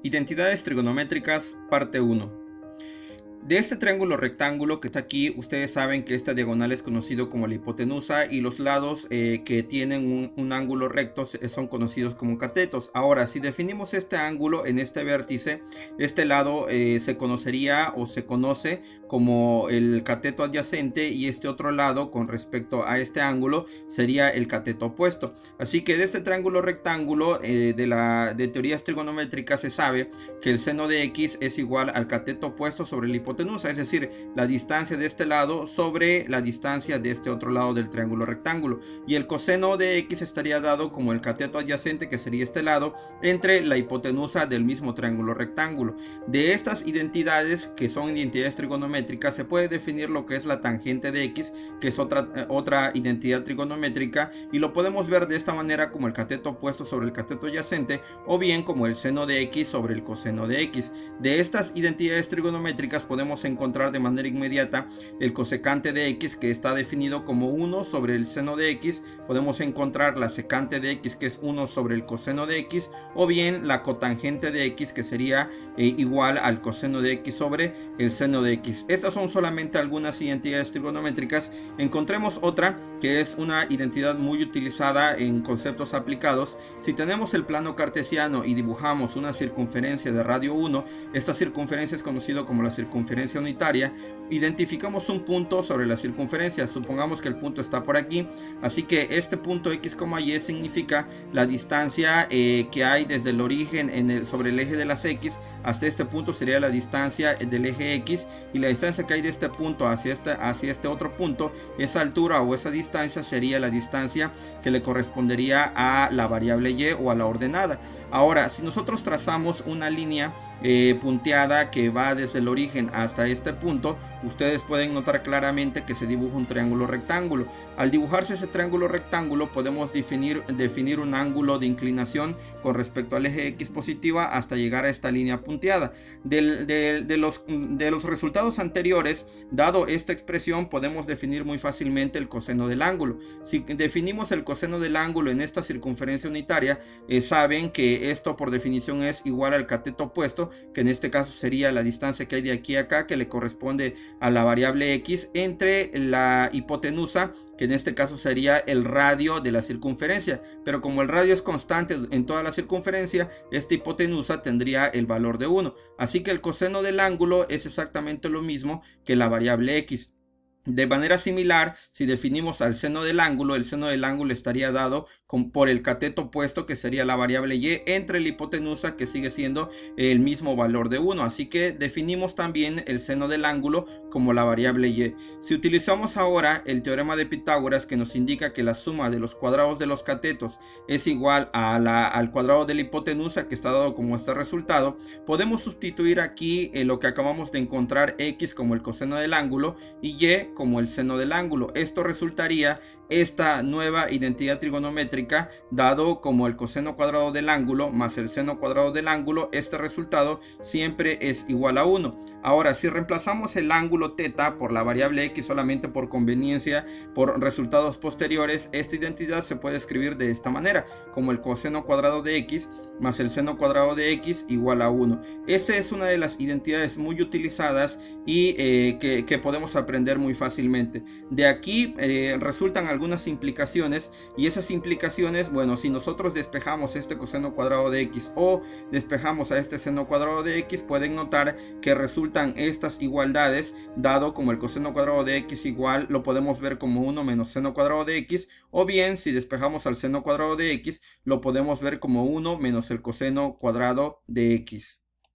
Identidades trigonométricas, parte 1. De este triángulo rectángulo que está aquí, ustedes saben que esta diagonal es conocido como la hipotenusa y los lados que tienen un ángulo recto son conocidos como catetos. Ahora, si definimos este ángulo en este vértice, este lado se conocería o se conoce como el cateto adyacente y este otro lado con respecto a este ángulo sería el cateto opuesto. Así que de este triángulo rectángulo de teorías trigonométricas se sabe que el seno de x es igual al cateto opuesto sobre la hipotenusa, es decir, la distancia de este lado sobre la distancia de este otro lado del triángulo rectángulo, y el coseno de x estaría dado como el cateto adyacente, que sería este lado, entre la hipotenusa del mismo triángulo rectángulo. De estas identidades, que son identidades trigonométricas, se puede definir lo que es la tangente de x, que es otra identidad trigonométrica, y lo podemos ver de esta manera como el cateto opuesto sobre el cateto adyacente, o bien como el seno de x sobre el coseno de x. De estas identidades trigonométricas podemos encontrar de manera inmediata el cosecante de x, que está definido como 1 sobre el seno de x. Podemos encontrar la secante de x, que es 1 sobre el coseno de x, o bien la cotangente de x, que sería igual al coseno de x sobre el seno de x. Estas son solamente algunas identidades trigonométricas. Encontremos otra que es una identidad muy utilizada en conceptos aplicados. Si tenemos el plano cartesiano y dibujamos una circunferencia de radio 1, esta circunferencia es conocida como la circunferencia unitaria. Identificamos un punto sobre la circunferencia, supongamos que el punto está por aquí, así que este punto x, y significa la distancia que hay desde el origen sobre el eje de las x hasta este punto, sería la distancia del eje x, y la distancia que hay de este punto hacia este otro punto, esa altura o esa distancia sería la distancia que le correspondería a la variable y o a la ordenada. Ahora, si nosotros trazamos una línea punteada que va desde el origen hasta este punto, ustedes pueden notar claramente que se dibuja un triángulo rectángulo. Al dibujarse ese triángulo rectángulo podemos definir un ángulo de inclinación con respecto al eje x positiva hasta llegar a esta línea punteada. De los resultados anteriores, dado esta expresión, podemos definir muy fácilmente el coseno del ángulo. Si definimos el coseno del ángulo en esta circunferencia unitaria, saben que esto por definición es igual al cateto opuesto, que en este caso sería la distancia que hay de aquí a acá, que le corresponde a la variable x, entre la hipotenusa, que en este caso sería el radio de la circunferencia, pero como el radio es constante en toda la circunferencia, esta hipotenusa tendría el valor de 1, así que el coseno del ángulo es exactamente lo mismo que la variable x. De manera similar, si definimos al seno del ángulo, el seno del ángulo estaría dado por el cateto opuesto, que sería la variable y, entre la hipotenusa, que sigue siendo el mismo valor de 1. Así que definimos también el seno del ángulo como la variable y. Si utilizamos ahora el teorema de Pitágoras, que nos indica que la suma de los cuadrados de los catetos es igual al cuadrado de la hipotenusa, que está dado como este resultado, podemos sustituir aquí lo que acabamos de encontrar, x como el coseno del ángulo y y como el seno del ángulo. Esto resultaría esta nueva identidad trigonométrica, dado como el coseno cuadrado del ángulo más el seno cuadrado del ángulo. Este resultado siempre es igual a 1. Ahora, si reemplazamos el ángulo θ por la variable x solamente por conveniencia, por resultados posteriores, esta identidad se puede escribir de esta manera, como el coseno cuadrado de x más el seno cuadrado de x igual a 1. Esta es una de las identidades muy utilizadas y que podemos aprender muy fácilmente. De aquí resultan algunas implicaciones, y esas implicaciones, bueno, si nosotros despejamos este coseno cuadrado de x o despejamos a este seno cuadrado de x, pueden notar que resultan estas igualdades, dado como el coseno cuadrado de x igual, lo podemos ver como 1 menos seno cuadrado de x, o bien si despejamos al seno cuadrado de x, lo podemos ver como 1 menos el coseno cuadrado de x.